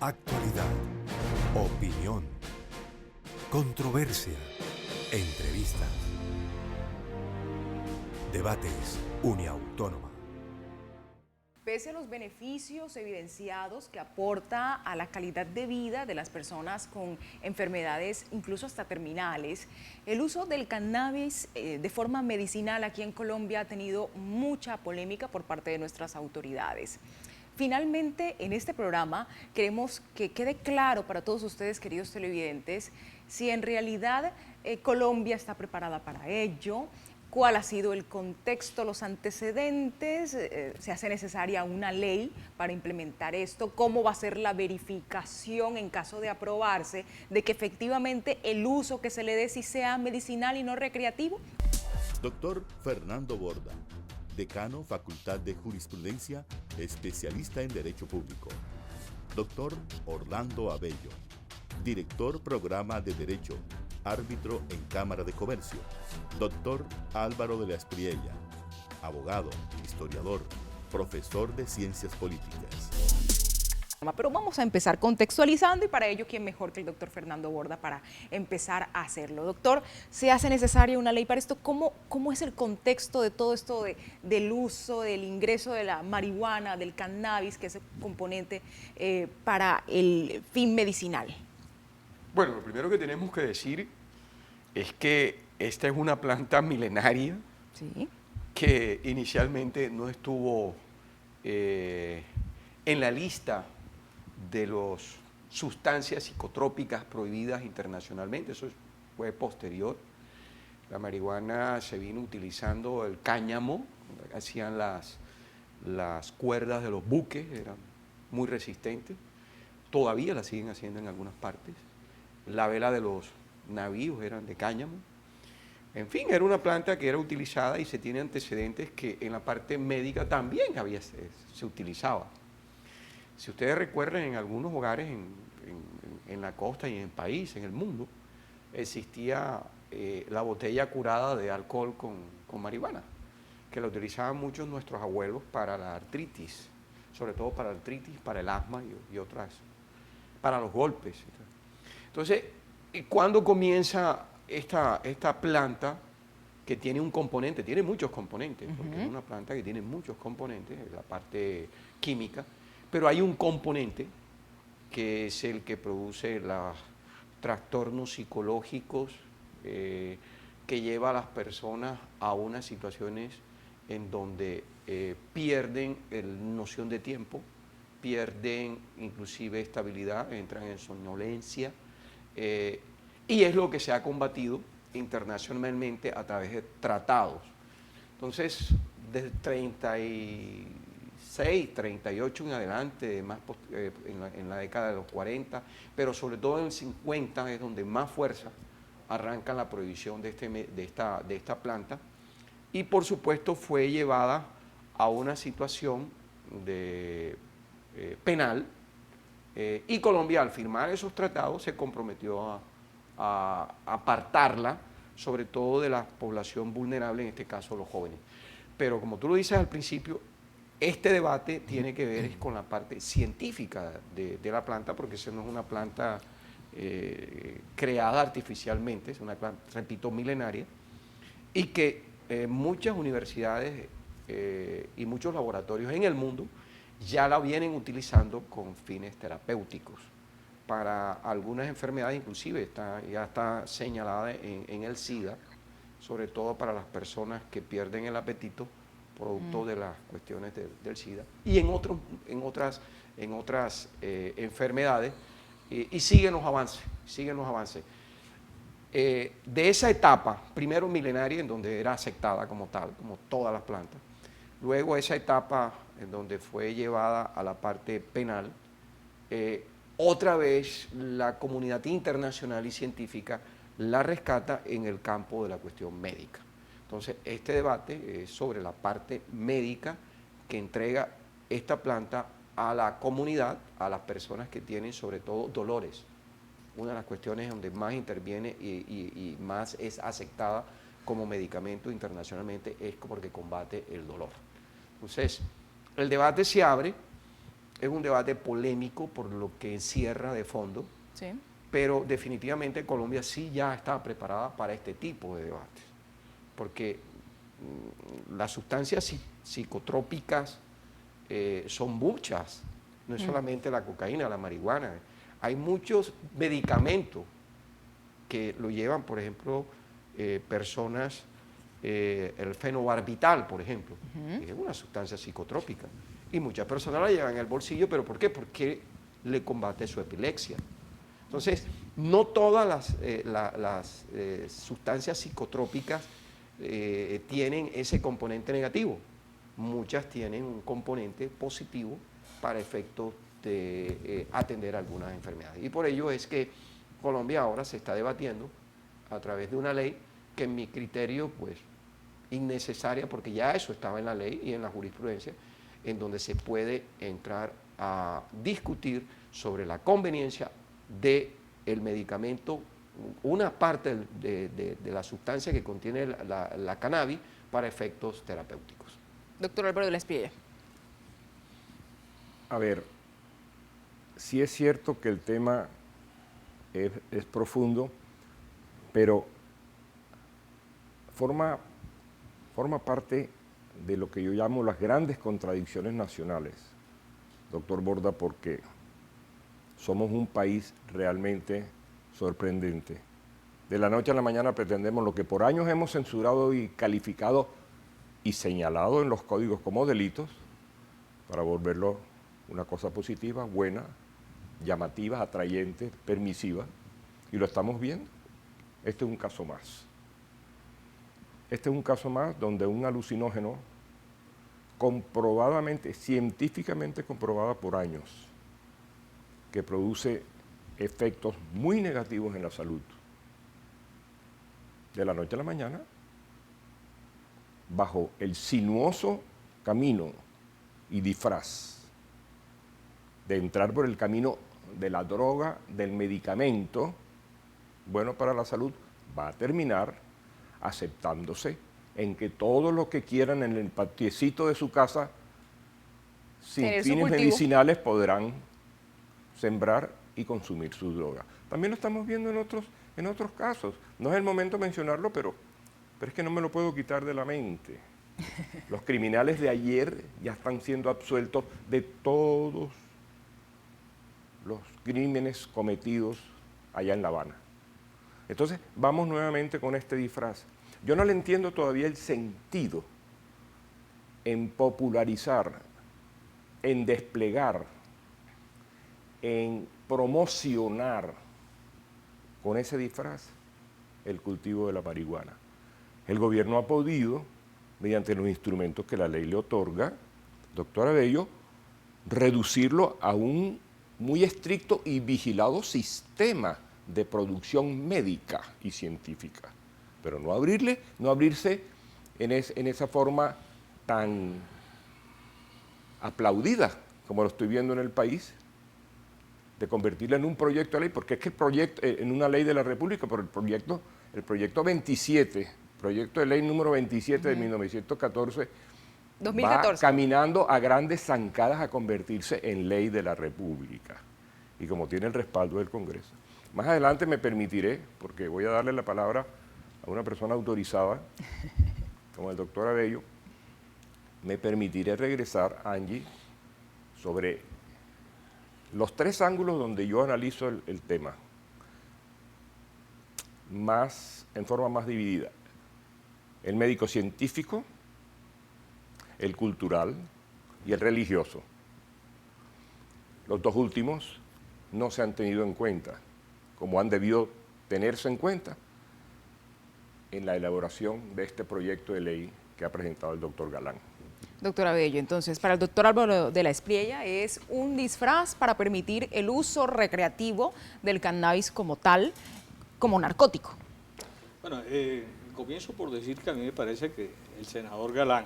Actualidad, opinión, controversia, entrevista, debates, Uniautónoma. Pese a los beneficios evidenciados que aporta a la calidad de vida de las personas con enfermedades incluso hasta terminales, el uso del cannabis de forma medicinal aquí en Colombia ha tenido mucha polémica por parte de nuestras autoridades. Finalmente, en este programa queremos que quede claro para todos ustedes, queridos televidentes, si en realidad Colombia está preparada para ello, cuál ha sido el contexto, los antecedentes, se hace necesaria una ley para implementar esto, cómo va a ser la verificación en caso de aprobarse, de que efectivamente el uso que se le dé sí sea medicinal y no recreativo. Doctor Fernando Borda, decano Facultad de Jurisprudencia, especialista en Derecho Público. Doctor Orlando Abello, director Programa de Derecho, árbitro en Cámara de Comercio. Doctor Álvaro de la Espriella, abogado, historiador, profesor de Ciencias Políticas. Pero vamos a empezar contextualizando y para ello, ¿quién mejor que el doctor Fernando Borda para empezar a hacerlo? Doctor, ¿se hace necesaria una ley para esto? ¿Cómo es el contexto de todo esto del uso, del ingreso de la marihuana, del cannabis, que es el componente para el fin medicinal? Bueno, lo primero que tenemos que decir es que esta es una planta milenaria, Sí. que inicialmente no estuvo en la lista de las sustancias psicotrópicas prohibidas internacionalmente. Eso fue posterior. La marihuana se vino utilizando el cáñamo, hacían las cuerdas de los buques, eran muy resistentes, todavía la siguen haciendo en algunas partes. La vela de los navíos eran de cáñamo. En fin, era una planta que era utilizada y se tiene antecedentes que en la parte médica también se utilizaba. Si ustedes recuerdan, en algunos hogares en la costa y en el país, en el mundo, existía la botella curada de alcohol con marihuana, que la utilizaban muchos nuestros abuelos para la artritis, sobre todo para la artritis, para el asma y otras, para los golpes. Entonces, ¿cuándo comienza esta planta que tiene un componente? Tiene muchos componentes, porque es una planta que tiene muchos componentes, la parte química, pero hay un componente que es el que produce los trastornos psicológicos que lleva a las personas a unas situaciones en donde pierden noción de tiempo, pierden inclusive estabilidad, entran en somnolencia, y es lo que se ha combatido internacionalmente a través de tratados. Entonces, desde 36, 38 en adelante, más en la década de los 40, pero sobre todo en el 50 es donde más fuerza arranca la prohibición de esta planta, y por supuesto fue llevada a una situación penal, y Colombia, al firmar esos tratados, se comprometió a apartarla, sobre todo de la población vulnerable, en este caso los jóvenes. Pero como tú lo dices al principio, este debate tiene que ver con la parte científica de la planta, porque esa no es una planta creada artificialmente, es una planta, repito, milenaria, y que muchas universidades y muchos laboratorios en el mundo ya la vienen utilizando con fines terapéuticos para algunas enfermedades, inclusive ya está señalada en el SIDA, sobre todo para las personas que pierden el apetito producto de las cuestiones del SIDA, y en otras enfermedades, y siguen los avances. De esa etapa, primero milenaria, en donde era aceptada como tal, como todas las plantas, luego esa etapa en donde fue llevada a la parte penal, otra vez la comunidad internacional y científica la rescata en el campo de la cuestión médica. Entonces, este debate es sobre la parte médica que entrega esta planta a la comunidad, a las personas que tienen sobre todo dolores. Una de las cuestiones donde más interviene y más es aceptada como medicamento internacionalmente es porque combate el dolor. Entonces, el debate se abre es un debate polémico por lo que encierra de fondo, Sí. pero definitivamente Colombia sí ya está preparada para este tipo de debates, porque las sustancias psicotrópicas son muchas, no es solamente la cocaína, la marihuana, hay muchos medicamentos que lo llevan, por ejemplo, personas, el fenobarbital, por ejemplo, que es una sustancia psicotrópica, y muchas personas la llevan en el bolsillo, ¿pero por qué? Porque le combate su epilepsia. Entonces, no todas las sustancias psicotrópicas tienen ese componente negativo, muchas tienen un componente positivo para efectos de atender algunas enfermedades. Y por ello es que Colombia ahora se está debatiendo a través de una ley que en mi criterio, pues, innecesaria, porque ya eso estaba en la ley y en la jurisprudencia, en donde se puede entrar a discutir sobre la conveniencia del medicamento, una parte de la sustancia que contiene la cannabis para efectos terapéuticos. Doctor Álvaro de la Espriella. A ver, sí es cierto que el tema es profundo, pero forma parte de lo que yo llamo las grandes contradicciones nacionales, doctor Borda, porque somos un país realmente sorprendente. De la noche a la mañana pretendemos lo que por años hemos censurado y calificado y señalado en los códigos como delitos, para volverlo una cosa positiva, buena, llamativa, atrayente, permisiva, y lo estamos viendo. Este es un caso más. Este es un caso más donde un alucinógeno comprobadamente, científicamente comprobada por años, que produce efectos muy negativos en la salud, de la noche a la mañana, bajo el sinuoso camino y disfraz de entrar por el camino de la droga, del medicamento, bueno para la salud, va a terminar aceptándose en que todo lo que quieran en el patiecito de su casa, sin Tener su fines cultivo medicinales, podrán sembrar y consumir su droga. También lo estamos viendo en otros casos. No es el momento de mencionarlo, pero es que no me lo puedo quitar de la mente. Los criminales de ayer ya están siendo absueltos de todos los crímenes cometidos allá en La Habana. Entonces, vamos nuevamente con este disfraz. Yo no le entiendo todavía el sentido en popularizar, en desplegar, en promocionar con ese disfraz el cultivo de la marihuana. El gobierno ha podido, mediante los instrumentos que la ley le otorga, doctor Abello, reducirlo a un muy estricto y vigilado sistema de producción médica y científica, pero no abrirse en esa forma tan aplaudida como lo estoy viendo en el país, de convertirla en un proyecto de ley, porque es que el proyecto, en una ley de la República, pero el proyecto 27, proyecto de ley número 27 de 1914, 2014. va caminando a grandes zancadas a convertirse en ley de la República, y como tiene el respaldo del Congreso. Más adelante me permitiré, porque voy a darle la palabra a una persona autorizada, como el doctor Abello, me permitiré regresar, Angie, sobre los tres ángulos donde yo analizo el tema, en forma más dividida. El médico-científico, el cultural y el religioso. Los dos últimos no se han tenido en cuenta, como han debido tenerse en cuenta en la elaboración de este proyecto de ley que ha presentado el doctor Galán. Doctor Abello, entonces, para el doctor Álvaro de la Espriella es un disfraz para permitir el uso recreativo del cannabis como tal, como narcótico. Bueno, comienzo por decir que a mí me parece que el senador Galán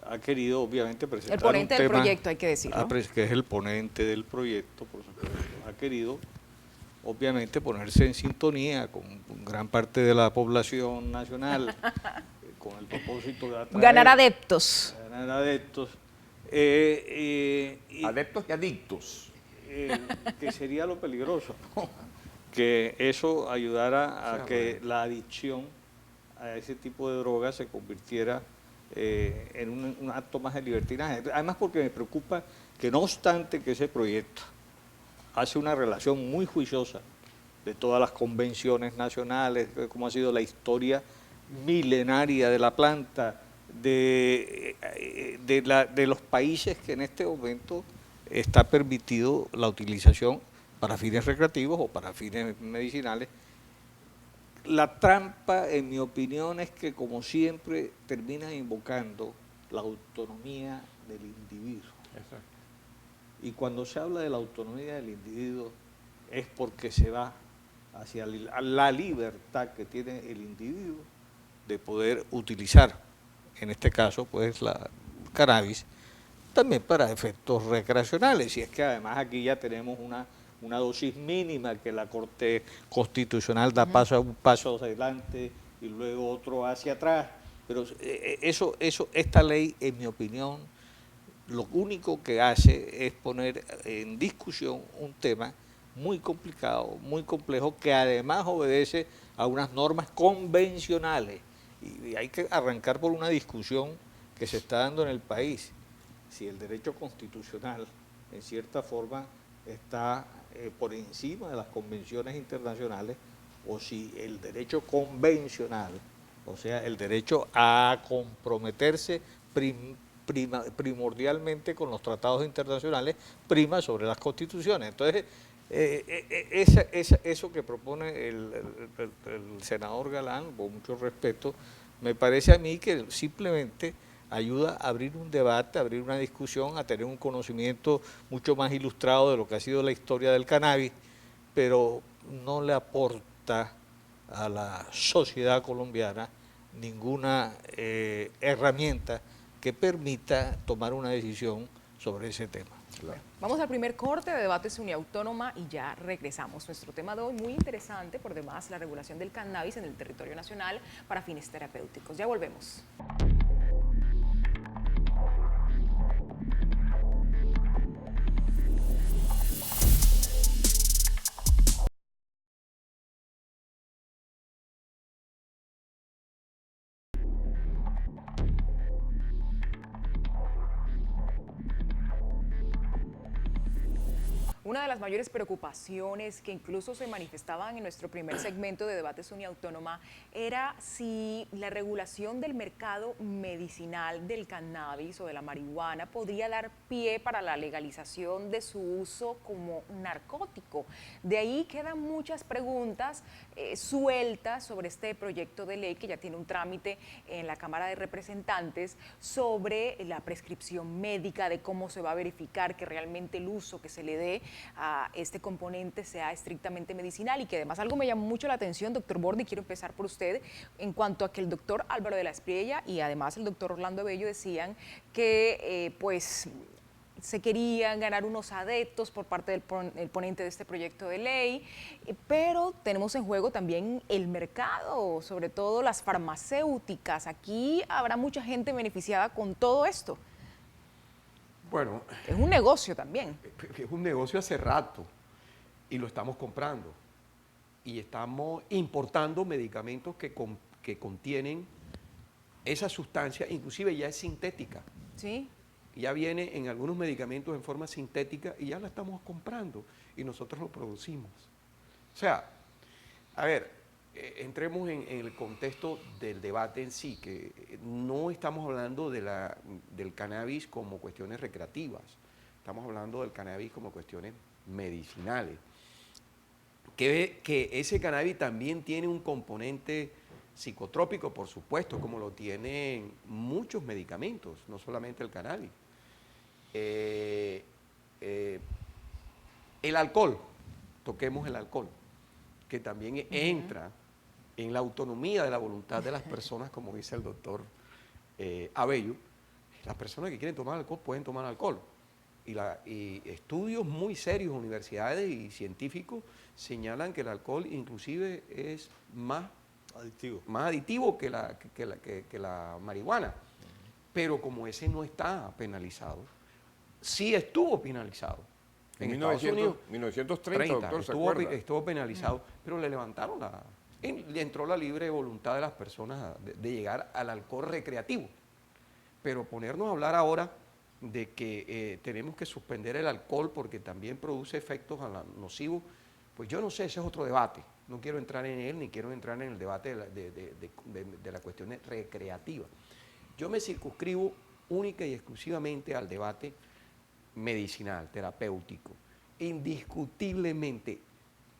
ha querido obviamente presentar El ponente un del tema, proyecto, hay que decirlo. que es el ponente del proyecto, por supuesto, ha querido obviamente ponerse en sintonía con gran parte de la población nacional, con el propósito de atraer, Ganar adeptos. Adeptos y adictos. Que sería lo peligroso, ¿no? Que eso ayudara a que la adicción a ese tipo de drogas se convirtiera en un acto más de libertinaje. Además, porque me preocupa que no obstante que ese proyecto hace una relación muy juiciosa de todas las convenciones nacionales, de cómo ha sido la historia milenaria de la planta, de los países que en este momento está permitido la utilización para fines recreativos o para fines medicinales. La trampa, en mi opinión, es que, como siempre, termina invocando la autonomía del individuo. Exacto. Y cuando se habla de la autonomía del individuo es porque se va hacia la libertad que tiene el individuo de poder utilizar, en este caso, pues la cannabis, también para efectos recreacionales. Y es que además aquí ya tenemos una dosis mínima que la Corte Constitucional da un paso hacia adelante y luego otro hacia atrás. Pero esta ley, en mi opinión, lo único que hace es poner en discusión un tema muy complicado, muy complejo, que además obedece a unas normas convencionales. Y hay que arrancar por una discusión que se está dando en el país. Si el derecho constitucional, en cierta forma, está por encima de las convenciones internacionales, o si el derecho convencional, o sea, el derecho a comprometerse primordialmente con los tratados internacionales, prima sobre las constituciones. Entonces, eso que propone el senador Galán, con mucho respeto, me parece a mí que simplemente ayuda a abrir un debate, a abrir una discusión, a tener un conocimiento mucho más ilustrado de lo que ha sido la historia del cannabis, pero no le aporta a la sociedad colombiana ninguna herramienta que permita tomar una decisión sobre ese tema. Bueno, vamos al primer corte de Debates Uniautónoma y ya regresamos. Nuestro tema de hoy muy interesante, por demás, la regulación del cannabis en el territorio nacional para fines terapéuticos. Ya volvemos. Una de las mayores preocupaciones que incluso se manifestaban en nuestro primer segmento de Debates Uniautónoma era si la regulación del mercado medicinal del cannabis o de la marihuana podría dar pie para la legalización de su uso como narcótico. De ahí quedan muchas preguntas sueltas sobre este proyecto de ley que ya tiene un trámite en la Cámara de Representantes sobre la prescripción médica, de cómo se va a verificar que realmente el uso que se le dé a este componente sea estrictamente medicinal, y que además algo me llamó mucho la atención, doctor Borda, y quiero empezar por usted, en cuanto a que el doctor Álvaro de la Espriella y además el doctor Orlando Abello decían que pues se querían ganar unos adeptos por parte del ponente de este proyecto de ley, pero tenemos en juego también el mercado, sobre todo las farmacéuticas. Aquí habrá mucha gente beneficiada con todo esto. Bueno, es un negocio también. Es un negocio hace rato y lo estamos comprando. Y estamos importando medicamentos que contienen esa sustancia, inclusive ya es sintética. Sí. Ya viene en algunos medicamentos en forma sintética y ya la estamos comprando y nosotros lo producimos. O sea, a ver, entremos en el contexto del debate en sí, que no estamos hablando del cannabis como cuestiones recreativas, estamos hablando del cannabis como cuestiones medicinales. Que ese cannabis también tiene un componente psicotrópico, por supuesto, como lo tienen muchos medicamentos, no solamente el cannabis. El alcohol, toquemos el alcohol, que también entra en la autonomía de la voluntad de las personas, como dice el doctor Abello. Las personas que quieren tomar alcohol pueden tomar alcohol. Y estudios muy serios, universidades y científicos, señalan que el alcohol inclusive es más adictivo que la marihuana. Pero como ese no está penalizado, sí estuvo penalizado. En Estados Unidos, 1930, doctor, ¿se acuerda? estuvo penalizado, pero le levantaron le entró la libre voluntad de las personas de llegar al alcohol recreativo. Pero ponernos a hablar ahora de que tenemos que suspender el alcohol porque también produce efectos nocivos, pues yo no sé, ese es otro debate. No quiero entrar en él, ni quiero entrar en el debate de la cuestión recreativa. Yo me circunscribo única y exclusivamente al debate medicinal, terapéutico. Indiscutiblemente,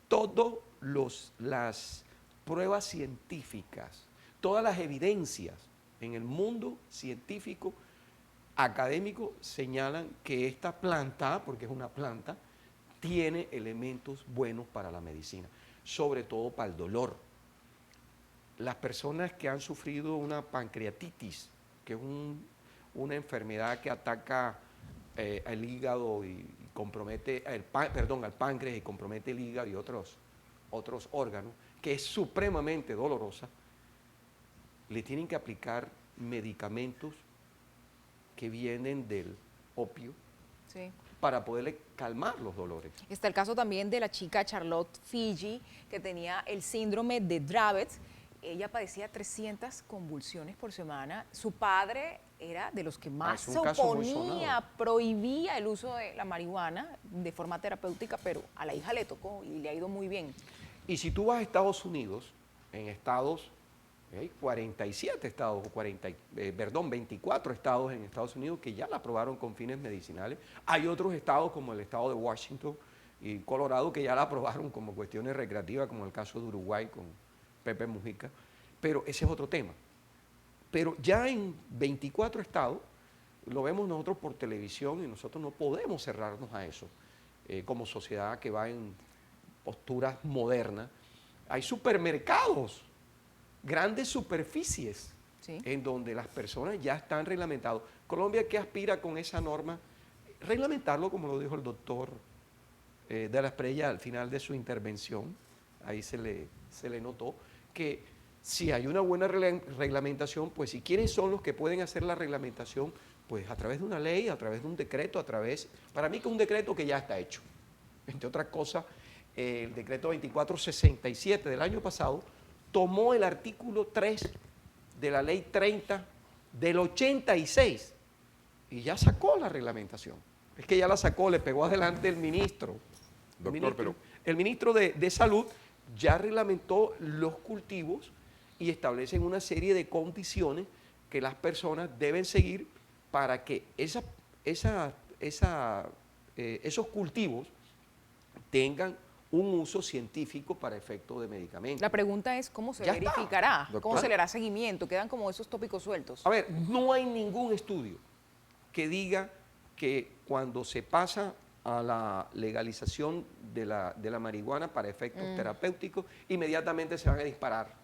todas las pruebas científicas, todas las evidencias en el mundo científico, académico, señalan que esta planta, porque es una planta, tiene elementos buenos para la medicina, sobre todo para el dolor. Las personas que han sufrido una pancreatitis, que es una enfermedad que ataca al hígado y compromete, al páncreas y compromete el hígado y otros órganos, que es supremamente dolorosa, le tienen que aplicar medicamentos que vienen del opio Sí. para poderle calmar los dolores. Está el caso también de la chica Charlotte Figi, que tenía el síndrome de Dravet. Ella padecía 300 convulsiones por semana. Su padre era de los que más es un se caso muy oponía, sonado. prohibía el uso de la marihuana de forma terapéutica, pero a la hija le tocó y le ha ido muy bien. Y si tú vas a Estados Unidos, en estados, hay 47 estados, 24 estados en Estados Unidos que ya la aprobaron con fines medicinales. Hay otros estados como el estado de Washington y Colorado que ya la aprobaron como cuestiones recreativas, como el caso de Uruguay con Pepe Mujica, pero ese es otro tema. Pero ya en 24 estados, lo vemos nosotros por televisión y nosotros no podemos cerrarnos a eso como sociedad que va en posturas modernas. Hay supermercados, grandes superficies, Sí. en donde las personas ya están reglamentados. Colombia, ¿qué aspira con esa norma? Reglamentarlo, como lo dijo el doctor de la Espriella al final de su intervención. Ahí se le notó que si hay una buena reglamentación, pues si quiénes son los que pueden hacer la reglamentación, pues a través de una ley, a través de un decreto, para mí que es un decreto que ya está hecho. Entre otras cosas, el decreto 2467 del año pasado tomó el artículo 3 de la ley 30 del 86 y ya sacó la reglamentación. Es que ya la sacó, le pegó adelante el ministro. Doctor, El ministro de Salud ya reglamentó los cultivos y establecen una serie de condiciones que las personas deben seguir para que esos cultivos tengan un uso científico para efectos de medicamentos. La pregunta es cómo se Ya está. verificará, Doctor. cómo se le hará seguimiento, quedan como esos tópicos sueltos. A ver, no hay ningún estudio que diga que cuando se pasa a la legalización de la marihuana para efectos terapéuticos, inmediatamente se van a disparar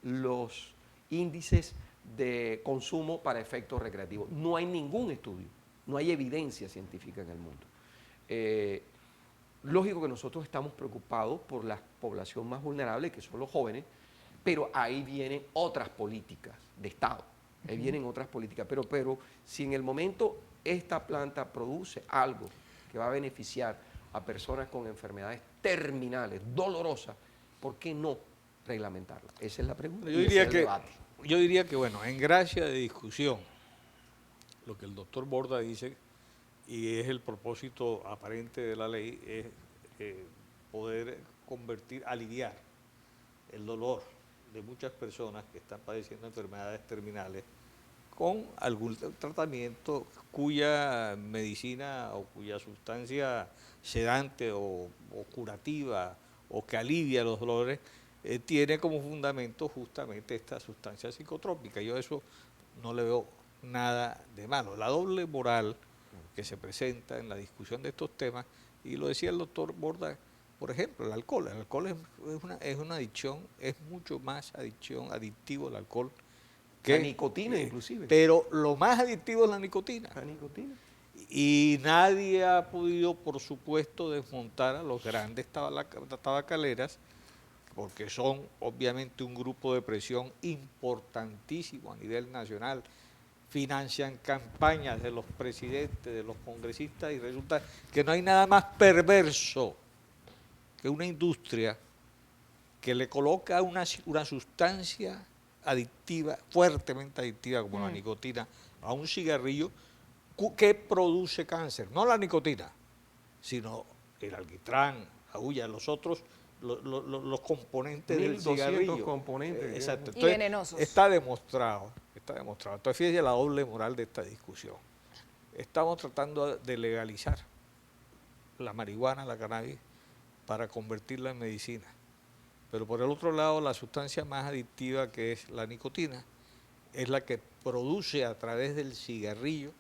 los índices de consumo para efectos recreativos. No hay ningún estudio, no hay evidencia científica en el mundo. Lógico que nosotros estamos preocupados por la población más vulnerable, que son los jóvenes, pero ahí vienen otras políticas de Estado, ahí vienen otras políticas. Pero si en el momento esta planta produce algo que va a beneficiar a personas con enfermedades terminales, dolorosas, ¿por qué no reglamentarla? Esa es la pregunta. Yo y ese diría es el que, debate. bueno, en gracia de discusión, lo que el doctor Borda dice, y es el propósito aparente de la ley, es poder aliviar el dolor de muchas personas que están padeciendo enfermedades terminales con algún tratamiento cuya medicina o cuya sustancia sedante o curativa o que alivia los dolores tiene como fundamento justamente esta sustancia psicotrópica. Yo eso no le veo nada de malo. La doble moral que se presenta en la discusión de estos temas, y lo decía el doctor Borda, por ejemplo, el alcohol. El alcohol es una adicción, es mucho más adictivo el alcohol que La nicotina, inclusive. Pero lo más adictivo es la nicotina. La nicotina. Y nadie ha podido, por supuesto, desmontar a los grandes tabacaleras, porque son obviamente un grupo de presión importantísimo a nivel nacional, financian campañas de los presidentes, de los congresistas, y resulta que no hay nada más perverso que una industria que le coloca una sustancia adictiva, fuertemente adictiva como la nicotina, a un cigarrillo que produce cáncer. No la nicotina, sino el alquitrán, la hulla, los otros, los componentes del 1200 cigarrillo. componentes. Exacto. Y venenosos. Está demostrado, está demostrado. Entonces fíjese la doble moral de esta discusión. Estamos tratando de legalizar la marihuana, la cannabis, para convertirla en medicina. Pero por el otro lado, la sustancia más adictiva, que es la nicotina, es la que produce a través del cigarrillo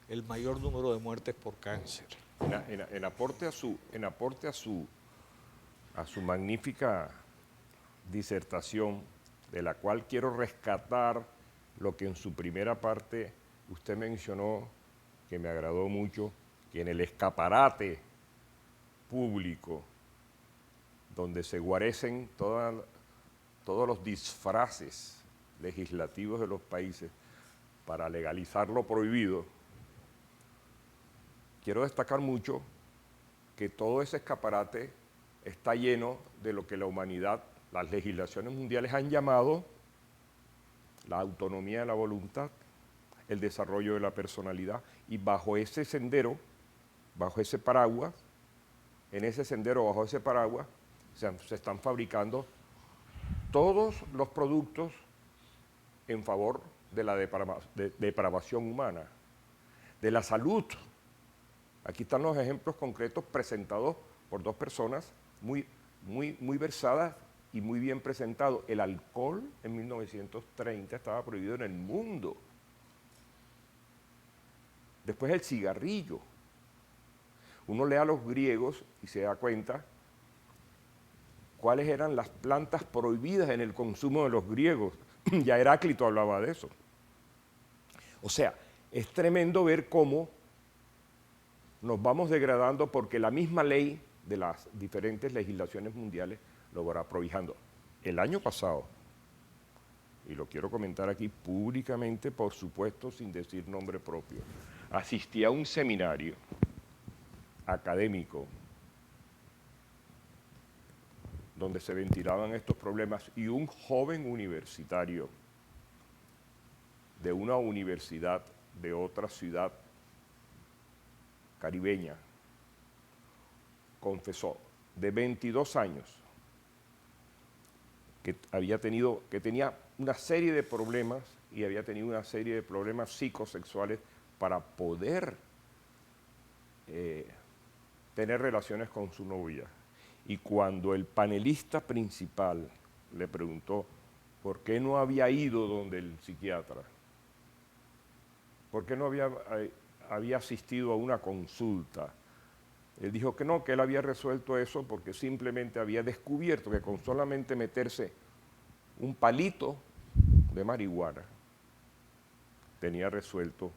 el mayor número de muertes por cáncer. En aporte a su magnífica disertación, de la cual quiero rescatar lo que en su primera parte usted mencionó, que me agradó mucho, que en el escaparate público, donde se guarecen todos los disfraces legislativos de los países para legalizar lo prohibido, quiero destacar mucho que todo ese escaparate está lleno de lo que la humanidad, las legislaciones mundiales han llamado la autonomía de la voluntad, el desarrollo de la personalidad, y bajo ese sendero, bajo ese paraguas, en ese sendero, bajo ese paraguas, se están fabricando todos los productos en favor de la depravación humana, de la salud. Aquí están los ejemplos concretos presentados por dos personas muy versadas y muy bien presentados. El alcohol en 1930 estaba prohibido en el mundo. Después el cigarrillo. Uno lee a los griegos y se da cuenta cuáles eran las plantas prohibidas en el consumo de los griegos. Ya Heráclito hablaba de eso. O sea, es tremendo ver cómo nos vamos degradando porque la misma ley de las diferentes legislaciones mundiales lo va prohibando. El año pasado, y lo quiero comentar aquí públicamente, por supuesto, sin decir nombre propio, asistí a un seminario académico donde se ventilaban estos problemas y un joven universitario de una universidad de otra ciudad caribeña confesó, de 22 años, que tenía una serie de problemas y había tenido una serie de problemas psicosexuales para poder tener relaciones con su novia. Y cuando el panelista principal le preguntó por qué no había ido donde el psiquiatra, por qué no había asistido a una consulta, él dijo que no, que él había resuelto eso porque simplemente había descubierto que con solamente meterse un palito de marihuana tenía resuelto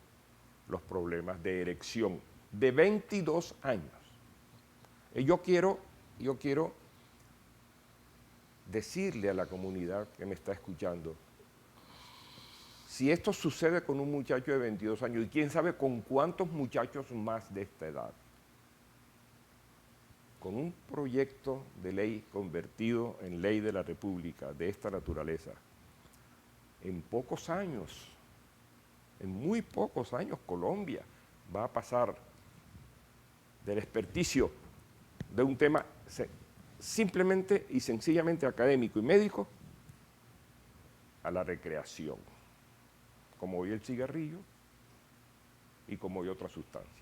los problemas de erección de 22 años. Yo quiero decirle a la comunidad que me está escuchando, si esto sucede con un muchacho de 22 años, y quién sabe con cuántos muchachos más de esta edad, con un proyecto de ley convertido en ley de la República de esta naturaleza, en pocos años, en muy pocos años, Colombia va a pasar del experticio de un tema simplemente y sencillamente académico y médico a la recreación, como hoy el cigarrillo y como hoy otras sustancias.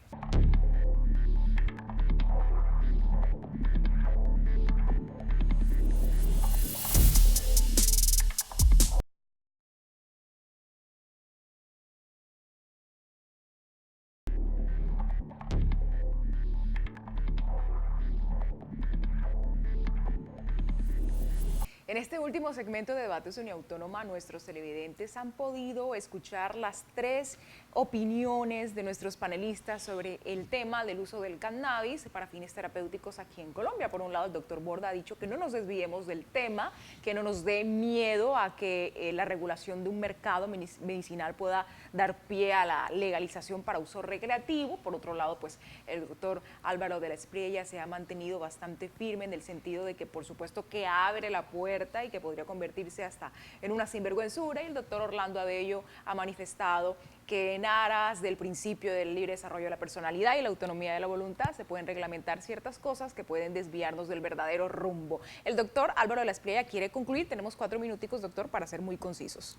En este último segmento de Debates Uniautónoma, nuestros televidentes han podido escuchar las 3 opiniones de nuestros panelistas sobre el tema del uso del cannabis para fines terapéuticos aquí en Colombia. Por un lado, el doctor Borda ha dicho que no nos desviemos del tema, que no nos dé miedo a que la regulación de un mercado medicinal pueda dar pie a la legalización para uso recreativo. Por otro lado, pues el doctor Álvaro de la Espriella se ha mantenido bastante firme en el sentido de que, por supuesto, que abre la puerta y que podría convertirse hasta en una sinvergüenzura, y el doctor Orlando Abello ha manifestado que en aras del principio del libre desarrollo de la personalidad y la autonomía de la voluntad se pueden reglamentar ciertas cosas que pueden desviarnos del verdadero rumbo. El doctor Álvaro de la Espriella quiere concluir, tenemos 4 minuticos, doctor, para ser muy concisos.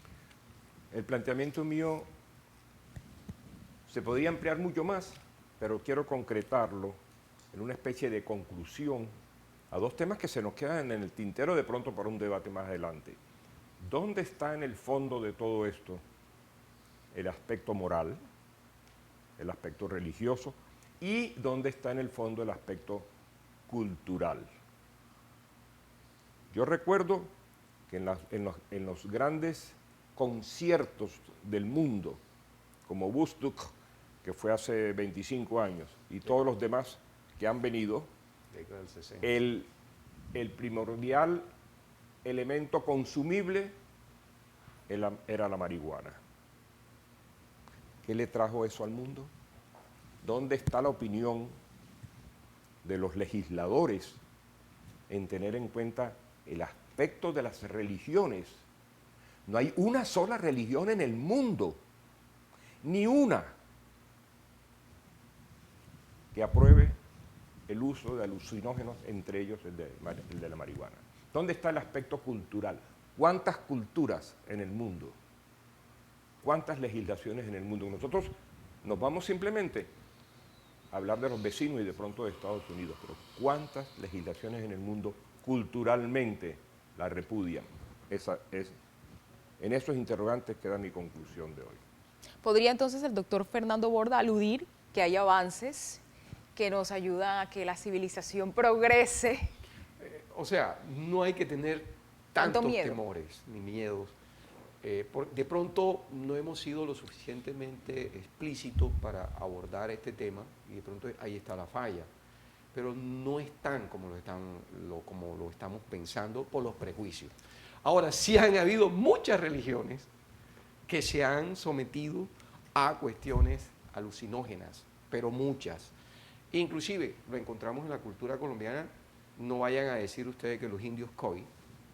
El planteamiento mío se podría ampliar mucho más, pero quiero concretarlo en una especie de conclusión a 2 temas que se nos quedan en el tintero de pronto para un debate más adelante. ¿Dónde está en el fondo de todo esto el aspecto moral, el aspecto religioso, y dónde está en el fondo el aspecto cultural? Yo recuerdo que en los grandes conciertos del mundo, como Woodstock, que fue hace 25 años, y todos los demás que han venido, el primordial elemento consumible era la marihuana. ¿Qué le trajo eso al mundo? ¿Dónde está la opinión de los legisladores en tener en cuenta el aspecto de las religiones? No hay una sola religión en el mundo, ni una, que apruebe el uso de alucinógenos, entre ellos el de la marihuana. ¿Dónde está el aspecto cultural? ¿Cuántas culturas en el mundo? ¿Cuántas legislaciones en el mundo? Nosotros nos vamos simplemente a hablar de los vecinos y de pronto de Estados Unidos, pero ¿cuántas legislaciones en el mundo culturalmente la repudian? En esos interrogantes queda mi conclusión de hoy. ¿Podría entonces el doctor Fernando Borda aludir que hay avances que nos ayudan a que la civilización progrese? O sea, no hay que tener Tanto tantos miedo. temores ni miedos. De pronto no hemos sido lo suficientemente explícitos para abordar este tema y de pronto ahí está la falla. Pero no es tan como lo estamos pensando por los prejuicios. Ahora, sí han habido muchas religiones que se han sometido a cuestiones alucinógenas, pero muchas. Inclusive, lo encontramos en la cultura colombiana. No vayan a decir ustedes que los indios Coy,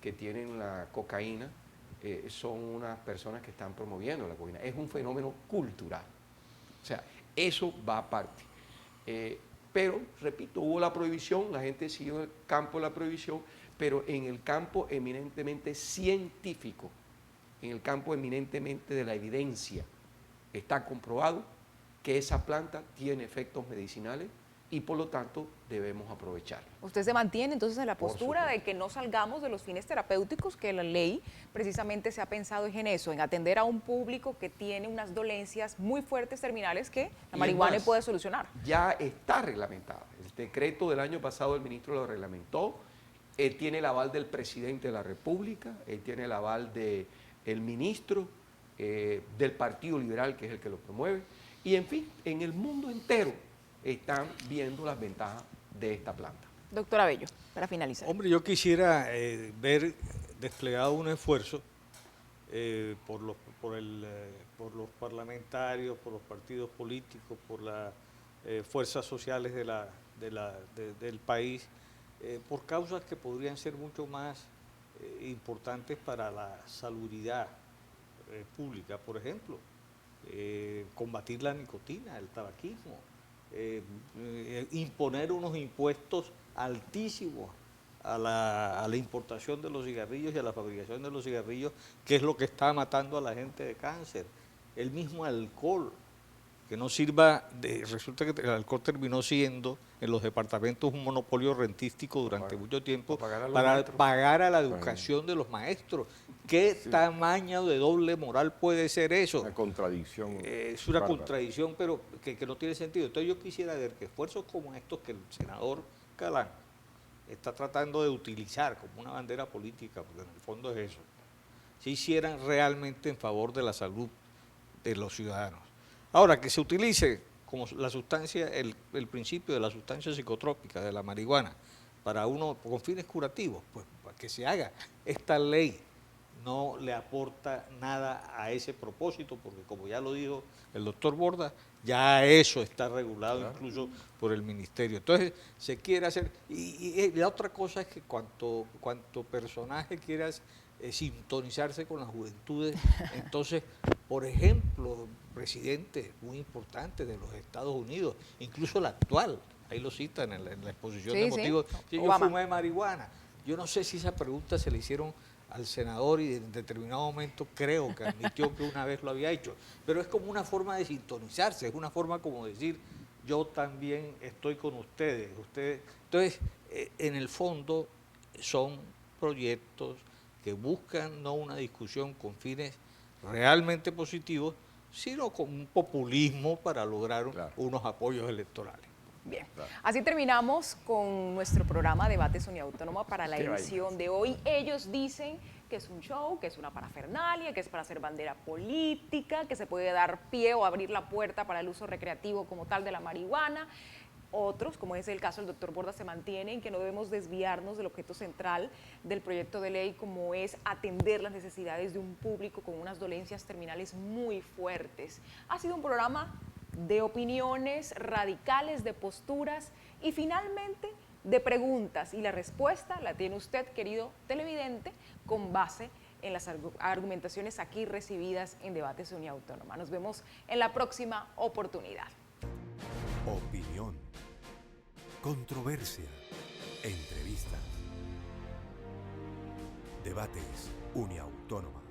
que tienen la cocaína, son unas personas que están promoviendo la cocaína. Es un fenómeno cultural. O sea, eso va aparte. Pero, repito, hubo la prohibición, la gente siguió en el campo de la prohibición, pero en el campo eminentemente científico, en el campo eminentemente de la evidencia, está comprobado que esa planta tiene efectos medicinales y por lo tanto debemos aprovecharla. ¿Usted se mantiene entonces en la Por postura de supuesto. que no salgamos de los fines terapéuticos, que la ley precisamente se ha pensado en eso, en atender a un público que tiene unas dolencias muy fuertes terminales que la Y marihuana es más, puede solucionar? Ya está reglamentada. El decreto del año pasado el ministro lo reglamentó. Él tiene el aval del presidente de la República, él tiene el aval del ministro del Partido Liberal, que es el que lo promueve. Y en fin, en el mundo entero están viendo las ventajas de esta planta. Doctor Abello, para finalizar. Hombre, yo quisiera ver desplegado un esfuerzo por los parlamentarios, por los partidos políticos, por las fuerzas sociales del país, por causas que podrían ser mucho más importantes para la salubridad pública. Por ejemplo, combatir la nicotina, el tabaquismo, imponer unos impuestos altísimos a la importación de los cigarrillos y a la fabricación de los cigarrillos, que es lo que está matando a la gente de cáncer. El mismo alcohol, que no sirva resulta que el alcohol terminó siendo en los departamentos un monopolio rentístico durante mucho tiempo para pagar a la educación de los maestros. ¿Qué tamaño de doble moral puede ser eso? Una contradicción. Es una bárbara. contradicción, pero que no tiene sentido. Entonces yo quisiera ver que esfuerzos como estos que el senador Galán está tratando de utilizar como una bandera política, porque en el fondo es eso, se hicieran realmente en favor de la salud de los ciudadanos. Ahora, que se utilice como la sustancia, el principio de la sustancia psicotrópica, de la marihuana, para uno, con fines curativos, pues para que se haga. Esta ley no le aporta nada a ese propósito, porque como ya lo dijo el doctor Borda, ya eso está regulado incluso por el ministerio. Entonces, se quiere hacer, y la otra cosa es que cuanto personaje quieras sintonizarse con las juventudes, entonces, por ejemplo, presidentes muy importantes de los Estados Unidos, incluso el actual, ahí lo citan en la exposición de motivos, si yo fumé marihuana. Yo no sé si esa pregunta se le hicieron al senador y en determinado momento creo que admitió que una vez lo había hecho, pero es como una forma de sintonizarse, es una forma como decir, yo también estoy con ustedes. Entonces, en el fondo son proyectos que buscan no una discusión con fines realmente positivos, sino con un populismo para lograr unos apoyos electorales. Bien, así terminamos con nuestro programa Debates Uniautónoma para la edición de hoy. Ellos dicen que es un show, que es una parafernalia, que es para hacer bandera política, que se puede dar pie o abrir la puerta para el uso recreativo como tal de la marihuana. Otros, como es el caso del doctor Borda, se mantienen que no debemos desviarnos del objeto central del proyecto de ley, como es atender las necesidades de un público con unas dolencias terminales muy fuertes. Ha sido un programa de opiniones radicales, de posturas y finalmente de preguntas. Y la respuesta la tiene usted, querido televidente, con base en las argumentaciones aquí recibidas en Debates Uniautónoma. Nos vemos en la próxima oportunidad. Opinión, controversia, entrevista. Debates Uniautónoma.